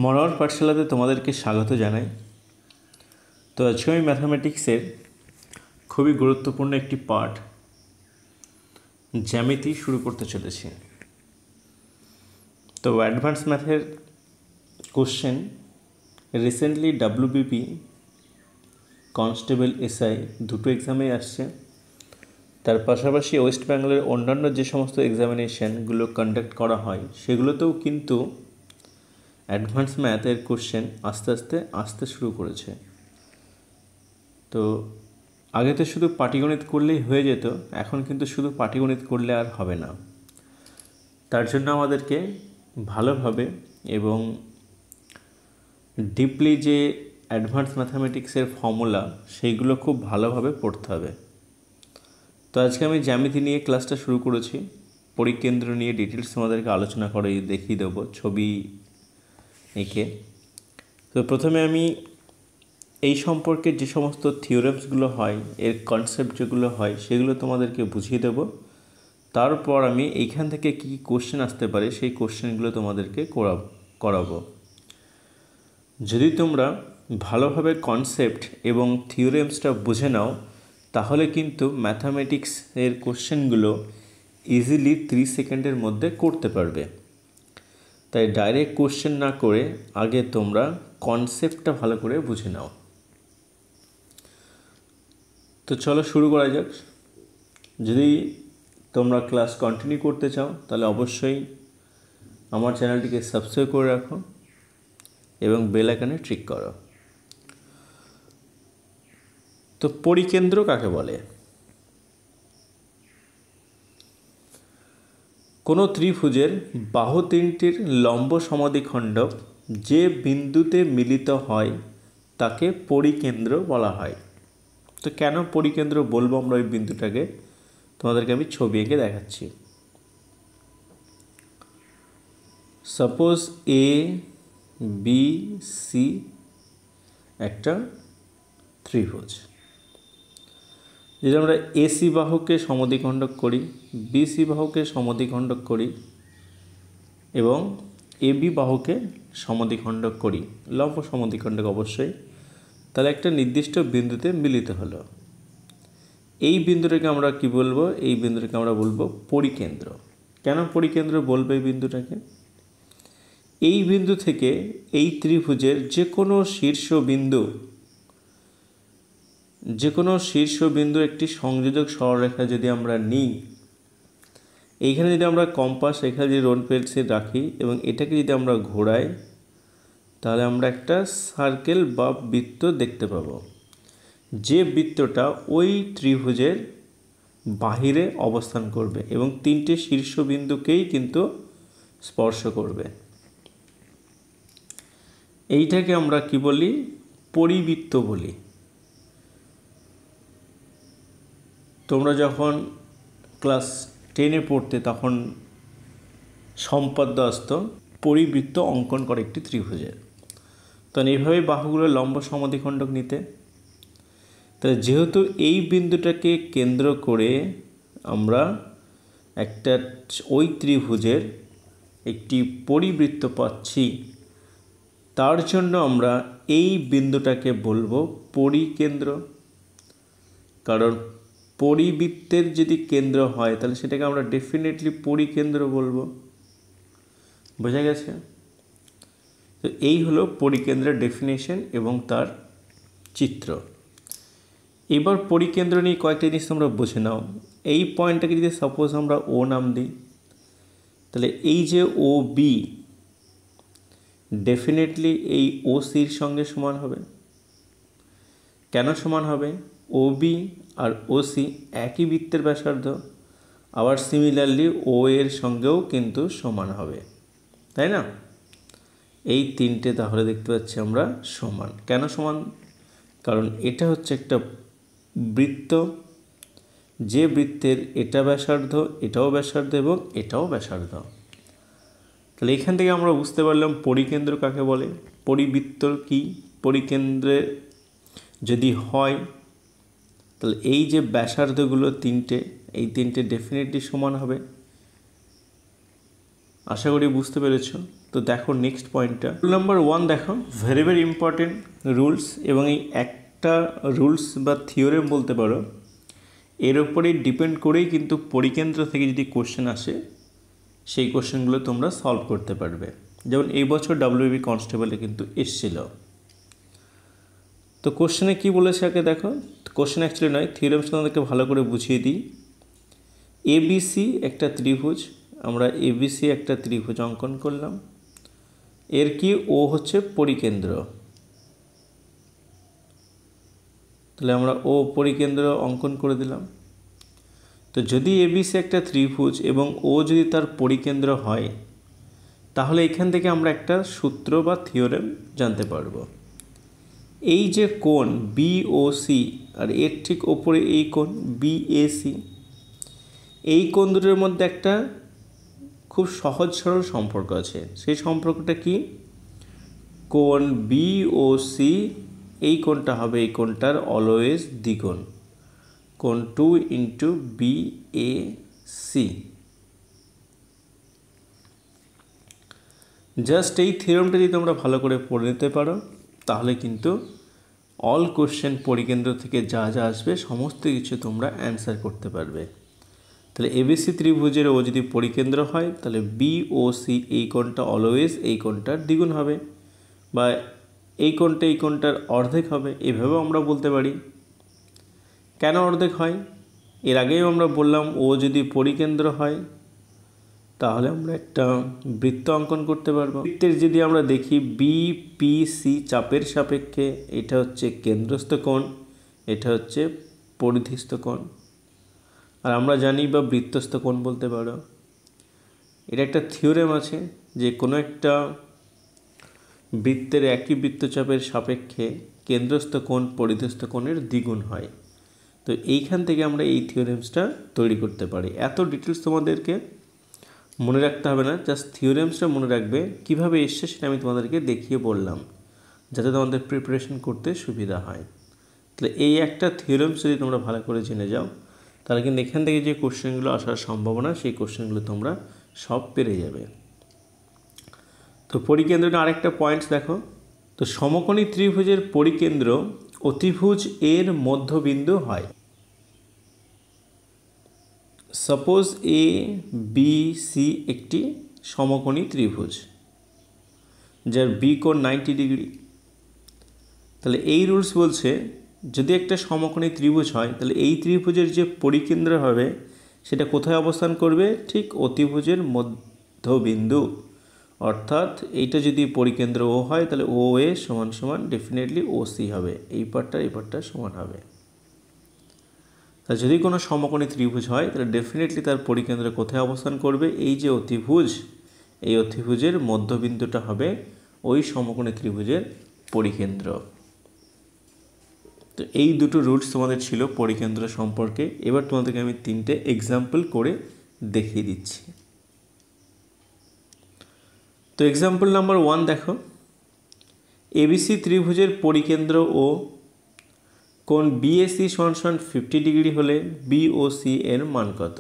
মনোহর পাঠশালাতে তোমাদেরকে স্বাগত জানাই। তো আজকে আমি ম্যাথামেটিক্সের খুবই গুরুত্বপূর্ণ একটি পার্ট জ্যামিতি শুরু করতে চলেছি। তো অ্যাডভান্স ম্যাথের question recently WBP constable SI দুটো এক্সামে আসছে। তার পাশাপাশি ওয়েস্ট বেঙ্গলের অন্যান্য যে সমস্ত এক্সামিনেশানগুলো কন্ডাক্ট করা হয় সেগুলোতেও কিন্তু অ্যাডভান্স ম্যাথের কোশ্চেন আস্তে আস্তে আসতে শুরু করেছে। তো আগে তো শুধু পাটিগণিত করলেই হয়ে যেত, এখন কিন্তু শুধু পাটিগণিত করলে আর হবে না। তার জন্য আমাদেরকে ভালোভাবে এবং ডিপলি যে অ্যাডভান্স ম্যাথামেটিক্সের ফর্মুলা সেইগুলো খুব ভালোভাবে পড়তে হবে। তো আজকে আমি জ্যামিতি নিয়ে ক্লাসটা শুরু করেছি। পরিকেন্দ্র নিয়ে ডিটেলস তোমাদেরকে আলোচনা করে দেখিয়ে দেবো ছবি এঁকে। তো প্রথমে আমি এই সম্পর্কে যে সমস্ত থিওরেমসগুলো হয়, এর কনসেপ্ট যেগুলো হয় সেগুলো তোমাদেরকে বুঝিয়ে দেব। তারপর আমি এইখান থেকে কী কী কোশ্চেন আসতে পারে সেই কোশ্চেনগুলো তোমাদেরকে করাবো। যদি তোমরা ভালোভাবে কনসেপ্ট এবং থিওরেমসটা বুঝে নাও তাহলে কিন্তু ম্যাথামেটিক্সের কোশ্চেনগুলো ইজিলি 30 সেকেন্ডের মধ্যে করতে পারবে। তাই ডাইরেক্ট কোশ্চেন না করে আগে তোমরা কনসেপ্টটা ভালো করে বুঝে নাও। তো চলো শুরু করা যাক। যদি তোমরা ক্লাস কন্টিনিউ করতে চাও তাহলে অবশ্যই আমার চ্যানেলটিকে সাবস্ক্রাইব করে রাখো এবং বেল আইকনে ক্লিক করো। তো পরিকেন্দ্র কাকে বলে? কোনো ত্রিভুজের বাহু তিনটির লম্ব সমাদ্বিখণ্ডক যে বিন্দুতে মিলিত হয় তাকে পরিকেন্দ্র বলা হয়। তো কেন পরিকেন্দ্র বলবো আমরা ওই বিন্দুটাকে, তোমাদেরকে আমি ছবি এঁকে দেখাচ্ছি। সাপোজ এ বি সি একটা ত্রিভুজ। যদি আমরা এসি বাহুকে সমদ্বিখণ্ডক করি, বিসি বাহুকে সমদ্বিখণ্ডক করি এবং এবি বাহুকে সমদ্বিখণ্ডক করি, লম্ব সমদ্বিখণ্ডক অবশ্যই, তাহলে একটা নির্দিষ্ট বিন্দুতে মিলিত হলো। এই বিন্দুটাকে আমরা কি বলবো? এই বিন্দুটাকে আমরা বলবো পরিকেন্দ্র। কেন পরিকেন্দ্র বলবো এই বিন্দুটাকে? এই বিন্দু থেকে এই ত্রিভুজের যে কোনো শীর্ষ বিন্দু একটি সংযোজক সরলরেখা যদি আমরা নিই, এইখানে যদি আমরা কম্পাস এখানে যদি রোড পেন্সিল রাখি এবং এটাকে যদি আমরা ঘোরাই তাহলে আমরা একটা সার্কেল বা বৃত্ত দেখতে পাবো, যে বৃত্তটা ওই ত্রিভুজের বাহিরে অবস্থান করবে এবং তিনটে শীর্ষবিন্দুকেই কিন্তু স্পর্শ করবে। এইটাকে আমরা কি বলি? পরিবৃত্ত বলি। তোমরা যখন ক্লাস 10-এ পড়তে তখন সম্পাদ্য আসতো পরিবৃত্ত অঙ্কন করে একটি ত্রিভুজের। তো এইভাবেই বাহুগুলো লম্ব সমদ্বিখণ্ডক নিতে। তাহলে যেহেতু এই বিন্দুটাকে কেন্দ্র করে আমরা একটা ওই ত্রিভুজের একটি পরিবৃত্ত পাচ্ছি, তার জন্য আমরা এই বিন্দুটাকে বলবো পরিকেন্দ্র। কারণ পরিবৃত্তের যদি কেন্দ্র হয় তাহলে সেটাকে আমরা ডেফিনেটলি পরিকেন্দ্র বলবো। বোঝা গেছে? তো এই হলো পরিকেন্দ্রের ডেফিনেশন এবং তার চিত্র। এবার পরিকেন্দ্র নিয়ে কয়েকটা জিনিস তোমরা বুঝে নাও। এই পয়েন্টটাকে যদি সাপোজ আমরা ও নাম দিই তাহলে এই যে ও বি ডেফিনেটলি এই ও সির সঙ্গে সমান হবে। কেন সমান হবে? ও বি আর ও সি একই বৃত্তের ব্যাসার্ধ, আবার সিমিলারলি ও এর সঙ্গেও কিন্তু সমান হবে, তাই না? এই তিনটে তাহলে দেখতে পাচ্ছি আমরা সমান। কেন সমান? কারণ এটা হচ্ছে একটা বৃত্ত, যে বৃত্তের এটা ব্যাসার্ধ, এটাও ব্যাসার্ধ এবং এটাও ব্যাসার্ধ। তাহলে এখান থেকে আমরা বুঝতে পারলাম পরিকেন্দ্র কাকে বলে। পরিবৃত্ত কি? পরিকেন্দ্রে যদি হয় তাহলে এই যে ব্যাসার্ধগুলো তিনটে, এই তিনটে ডেফিনেটলি সমান হবে। আশা করি বুঝতে পেরেছ। তো দেখো নেক্সট পয়েন্টটা, রুল নাম্বার 1 দেখো, ভেরি ভেরি ইম্পর্টেন্ট রুলস, এবং এই একটা রুলস বা থিওরেম বলতে পারো, এর ওপরেই ডিপেন্ড করেই কিন্তু পরিকেন্দ্র থেকে যদি কোশ্চেন আসে সেই কোশ্চেনগুলো তোমরা সলভ করতে পারবে। যেমন এই বছর WBI কনস্টেবলে কিন্তু এসেছিল। তো কোশ্চেনে কী বলেছে আগে দেখো, কোশ্চেন অ্যাকচুয়ালি নয়, থিওরেমসটা আমাদেরকে ভালো করে বুঝিয়ে দিই। ABC একটা ত্রিভুজ, আমরা ABC একটা ত্রিভুজ অঙ্কন করলাম, এর কি ও হচ্ছে পরিকেন্দ্র, তাহলে আমরা ও পরিকেন্দ্র অঙ্কন করে দিলাম। তো যদি ABC একটা ত্রিভুজ এবং ও যদি তার পরিকেন্দ্র হয়, তাহলে এখান থেকে আমরা একটা সূত্র বা থিওরেম জানতে পারবো। এই যে কোণ BOC আর এর ঠিক ওপরে এই কোণ BAC, এই কোণ দুটোর মধ্যে একটা খুব সহজ সরল সম্পর্ক আছে। সেই সম্পর্কটা কি, কোণ BOC এই কোণটা হবে এই কোণটার অলওয়েজ দ্বিগুণ, কোণ 2 ইন্টু BAC। জাস্ট এই থিওরেমটা যদি তোমরা ভালো করে পড়ে নিতে পারো, তাহলে কিন্তু অল কোশ্চেন পরিকেন্দ্র থেকে যা যা আসবে সমস্ত কিছু তোমরা অ্যান্সার করতে পারবে। তাহলে ABC ত্রিভুজের ও যদি পরিকেন্দ্র হয়, তাহলে BOC এই কোণটা অলওয়েজ এই কোণটার দ্বিগুণ হবে, বা এই কোণটার অর্ধেক হবে, এভাবেও আমরা বলতে পারি। কেন অর্ধেক হয়, এর আগেও আমরা বললাম ও যদি পরিকেন্দ্র হয় তাহলে আমরা একটা বৃত্ত অঙ্কন করতে পারবো। বৃত্তের যদি আমরা দেখি BPC চাপের সাপেক্ষে, এটা হচ্ছে কেন্দ্রস্থ কোণ, এটা হচ্ছে পরিধিস্থ কোণ, আর আমরা জানি বা বৃত্তস্থ কোণ বলতে পারো। এটা একটা থিওরেম আছে যে কোনো একটা বৃত্তের একই বৃত্তচাপের সাপেক্ষে কেন্দ্রস্থ কোণ পরিধিস্থ কোণের দ্বিগুণ হয়। তো এইখান থেকে আমরা এই থিওরেমসটা তৈরি করতে পারি। এত ডিটেলস তোমাদেরকে মনে রাখতে হবে না, জাস্ট থিওরেমসটা মনে রাখবে। কিভাবে এসছে সেটা আমি তোমাদেরকে দেখিয়ে বললাম, যাতে তোমাদের প্রিপারেশন করতে সুবিধা হয়। তাহলে এই একটা থিওরেমস যদি তোমরা ভালো করে জেনে যাও, তাহলে কিন্তু এখান থেকে যে কোশ্চেনগুলো আসার সম্ভাবনা, সেই কোশ্চেনগুলো তোমরা সব পেরে যাবে। তো পরিকেন্দ্রটা আরেকটা পয়েন্টস দেখো, তো সমকোণী ত্রিভুজের পরিকেন্দ্র অতিভুজ এর মধ্যবিন্দু হয়। সাপোজ ABC একটি সমকোণী ত্রিভুজ, যার B কোণ 90 ডিগ্রি। তাহলে এই রুলস বলছে, যদি একটা সমকোণী ত্রিভুজ হয়, তাহলে এই ত্রিভুজের যে পরিকেন্দ্র হবে সেটা কোথায় অবস্থান করবে, ঠিক অতিভুজের মধ্যবিন্দু। অর্থাৎ এইটা যদি পরিকেন্দ্র ও হয়, তাহলে OA সমান সমান ডেফিনেটলি OC হবে, এই পার্টটা সমান হবে। তা যদি কোনো সমকোণী ত্রিভুজ হয়, তাহলে ডেফিনেটলি তার পরিকেন্দ্র কোথায় অবস্থান করবে, এই যে অতিভুজ, এই অতিভুজের মধ্যবিন্দুটা হবে ওই সমকোণী ত্রিভুজের পরিকেন্দ্র। তো এই দুটো রুলস তোমাদের ছিল পরিকেন্দ্র সম্পর্কে। এবার তোমাদেরকে আমি 3টে এক্সাম্পল করে দেখিয়ে দিচ্ছি। তো এক্সাম্পল নাম্বার 1 দেখো, ABC ত্রিভুজের পরিকেন্দ্র ও কোণ BAC সমান 50 ডিগ্রি হলে BOC এর মান কত?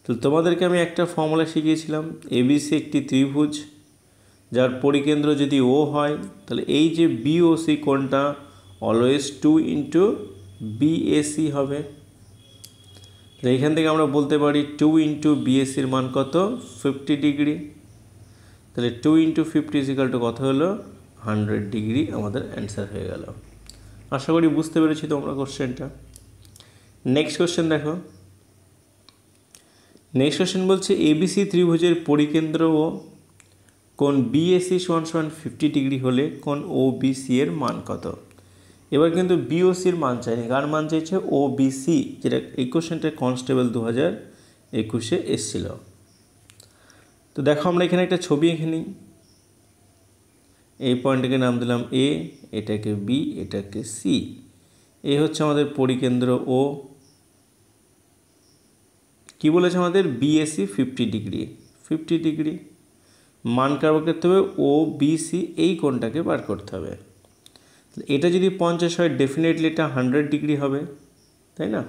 তো তোমাদেরকে আমি একটা ফর্মুলা শিখিয়েছিলাম। ABC একটি ত্রিভুজ যার পরিকেন্দ্র যদি ও হয়, তাহলে এই যে BOC কোণটা অলওয়েজ 2 ইন্টু BAC হবে। তাহলে এখান থেকে আমরা বলতে পারি 2 ইন্টু BACর মান কত, 50 ডিগ্রি। তাহলে 2 ইন্টু 50 ইজিক্যাল টু কত হলো, 100 ডিগ্রি আমাদের অ্যান্সার হয়ে গেল। আশা করি বুঝতে পেরেছি তোমরা কোশ্চেনটা। নেক্সট কোশ্চেন দেখো, নেক্সট কোশ্চেন বলছে ABC ত্রিভুজের পরিকেন্দ্র ও কোণ BAC সমান 50 ডিগ্রি হলে কোণ OBC এর মান কত? এবার কিন্তু BOCর মান চাইনি, কার মান চাইছে, OBC, যেটা এই কোশ্চেনটা কনস্টেবল 2021-এ এসেছিল। তো দেখো আমরা এখানে একটা ছবি এঁকে নিই। এই পয়েন্টটাকে নাম দিলাম A, এটাকে B, এটাকে C। এই হচ্ছে আমাদের পরিকেন্দ্র ও। কি বলেছে আমাদের, BAC 50 ডিগ্রি। মান কার বার করতে হবে, OBC এই কোণটাকে বার করতে হবে। এটা যদি 50 হয়, ডেফিনেটলি এটা 100 ডিগ্রি হবে, তাই না?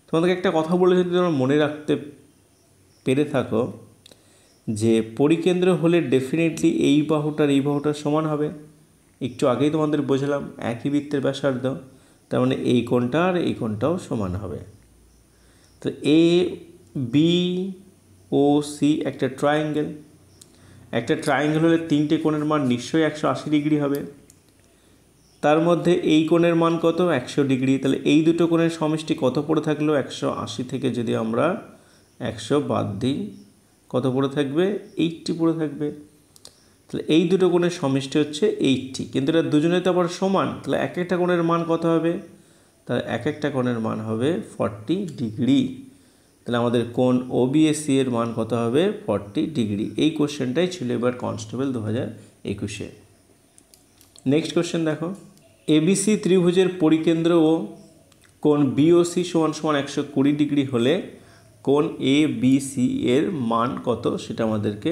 তোমাদেরকে একটা কথা বলেছি, যদি তোমরা মনে রাখতে পেরে থাকো, যে পরিকেন্দ্র হলে ডেফিনেটলি এই বাহুটার সমান হবে। একটু আগেই তোমাদের বোঝালাম একই বৃত্তের ব্যাসার্ধ, তার মানে এই কোণটা আর এই কোণটাও সমান হবে। তো এ বি ও সি একটা ট্রায়াঙ্গেল হলে তিনটে কোণের মান নিশ্চয়ই 180 ডিগ্রি হবে। তার মধ্যে এই কোণের মান কত? 100 ডিগ্রি। তাহলে এই দুটো কোণের সমষ্টি কত পড়ে থাকলো? 180 থেকে যদি আমরা 100 বাদ দিই, কত পড়ে থাকবে? 80 পড়ে থাকবে। তাহলে এই দুটো কোণের সমষ্টি হচ্ছে 80, কিন্তু এটা দুজনে তো আবার সমান, তাহলে এক একটা কোণের মান কত হবে? তাহলে এক একটা কোণের মান হবে 40 ডিগ্রি। তাহলে আমাদের কোণ ওবিএসি এর মান কত হবে? 40 ডিগ্রি। এই কোশ্চেনটাই ছিল এবার কনস্টেবল 2021-এ। নেক্সট কোশ্চেন দেখো, এবিসি ত্রিভুজের পরিকেন্দ্র ও কোণ বিওসি সমান সমান 120 ডিগ্রি হলে কোণ এবিসি এর মান কত সেটা আমাদেরকে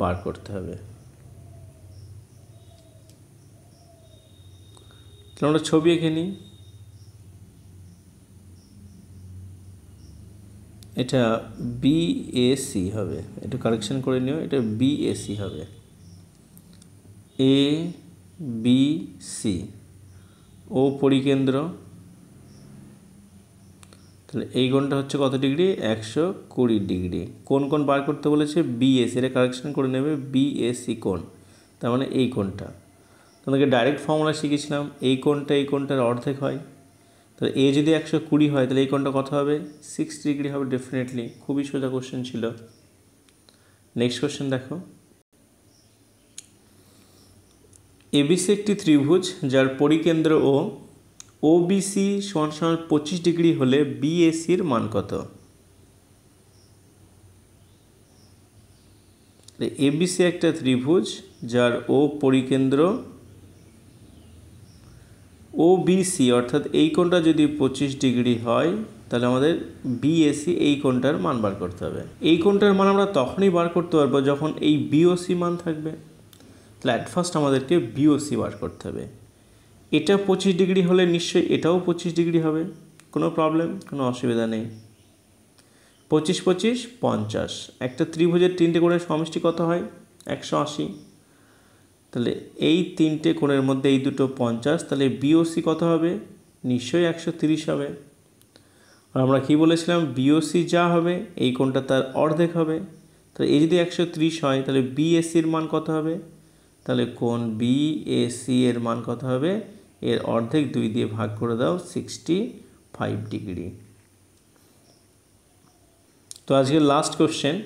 বার করতে হবে। তাহলে আমরা ছবি এঁকে নিই। এটা বিএসি হবে, একটু কারেকশন করে নিও, এটা বিএসি হবে। এ বি সি ও পরিকেন্দ্র, তাহলে এই কোণটা হচ্ছে কত ডিগ্রি? 120 ডিগ্রি। কোন কোণ বার করতে বলেছে? বিএসি, এটা কারেকশন করে নেবে, বিএসি কোণ, তার মানে এই কোণটা। তোমাদেরকে ডাইরেক্ট ফর্মুলা শিখেছিলাম, এই কোণটার অর্ধেক হয়। তাহলে এ যদি 120 হয় তাহলে এই কোণটা কত হবে? 60 ডিগ্রি হবে ডেফিনেটলি। খুবই সোজা কোশ্চেন ছিল। নেক্সট কোশ্চেন দেখো, এবিসি একটি ত্রিভুজ যার পরিকেন্দ্র ও ওবিসি সমান সমান 25 ডিগ্রি হলে বিএসির মান কত? এবিসি একটা ত্রিভুজ যার ও পরিকেন্দ্র, ওবিসি অর্থাৎ এই কোণটা যদি 25 ডিগ্রি হয় তাহলে আমাদের বিএসি এই কোণটার মান বার করতে হবে। এই কোণটার মান আমরা তখনই বার করতে পারবো যখন এই বিওসি মান থাকবে। তাহলে অ্যাট ফার্স্ট আমাদেরকে বিওসি বার করতে হবে। এটা 25 ডিগ্রি হলে নিশ্চয়ই এটাও 25 ডিগ্রি হবে, কোনো প্রবলেম, কোনো অসুবিধা নেই। 25 25 50, একটা ত্রিভুজের তিনটে কোণের সমষ্টি কত হয়? 180। তাহলে এই তিনটে কোণের মধ্যে এই দুটো 50, তাহলে বিওসি কত হবে? নিশ্চয়ই 130 হবে। আর আমরা কি বলেছিলাম? বিওসি যা হবে এই কোণটা তার অর্ধেক হবে। তাহলে এই যদি 130 হয় তাহলে বিএসির মান কত হবে? তাহলে কোণ বিএসি এর মান কত হবে? এর অর্ধেক 2 দিয়ে ভাগ করে দাও, 65 ডিগ্রি। তো আজকের লাস্ট কোশ্চেন,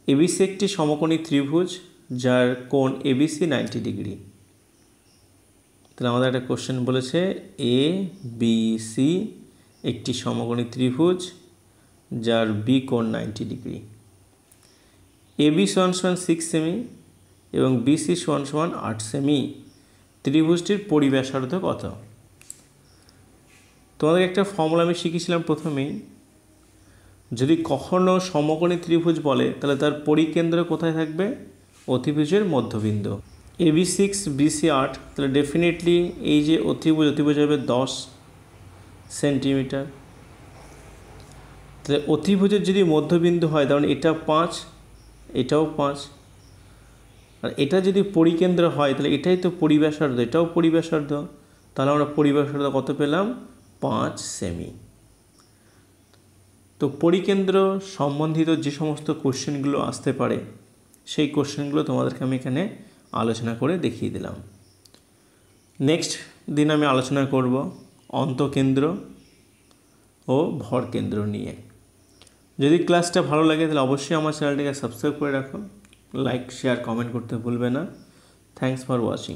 এবিসি একটি সমকোণী ত্রিভুজ যার কোণ এবিসি 90 ডিগ্রি। তাহলে আমাদের একটা কোশ্চেন বলেছে, এ বি সি একটি সমকোণী ত্রিভুজ যার বি কোণ 90 ডিগ্রি। এবি সমান সমান 6 সেমি এবং বিসি সমান সমান 8 সেমি। ত্রিভুজটির পরিব্যাসার্ধ কত? তোমাদের একটা ফর্মুলা আমি শিখেছিলাম প্রথমেই, যদি কখনো সমকোণী ত্রিভুজ বলে তাহলে তার পরিকেন্দ্র কোথায় থাকবে? অতিভুজের মধ্যবিন্দু। এবি 6 বিসি 8, তাহলে ডেফিনেটলি এই যে অতিভুজ হবে 10 সেন্টিমিটার। তাহলে অতিভুজের যদি মধ্যবিন্দু হয় তাহলে এটা 5, এটাও 5, আর এটা যদি পরিকেন্দ্র হয় তাহলে এটাই তো পরিব্যাসার্ধ, এটাও পরিব্যাসার্ধ। তাহলে আমরা পরিব্যাসার্ধ কত পেলাম? 5 সেমি। তো পরিকেন্দ্র সম্বন্ধিত যে সমস্ত কোশ্চেনগুলো আসতে পারে সেই কোশ্চেনগুলো তোমাদেরকে আমি এখানে আলোচনা করে দেখিয়ে দিলাম। নেক্সট দিন আমি আলোচনা করব অন্তকেন্দ্র ও ভরকেন্দ্র নিয়ে। যদি ক্লাসটা ভালো লাগে তাহলে অবশ্যই আমার চ্যানেলটিকে সাবস্ক্রাইব করে রাখো, লাইক শেয়ার কমেন্ট করতে ভুলবে না। Thanks for watching.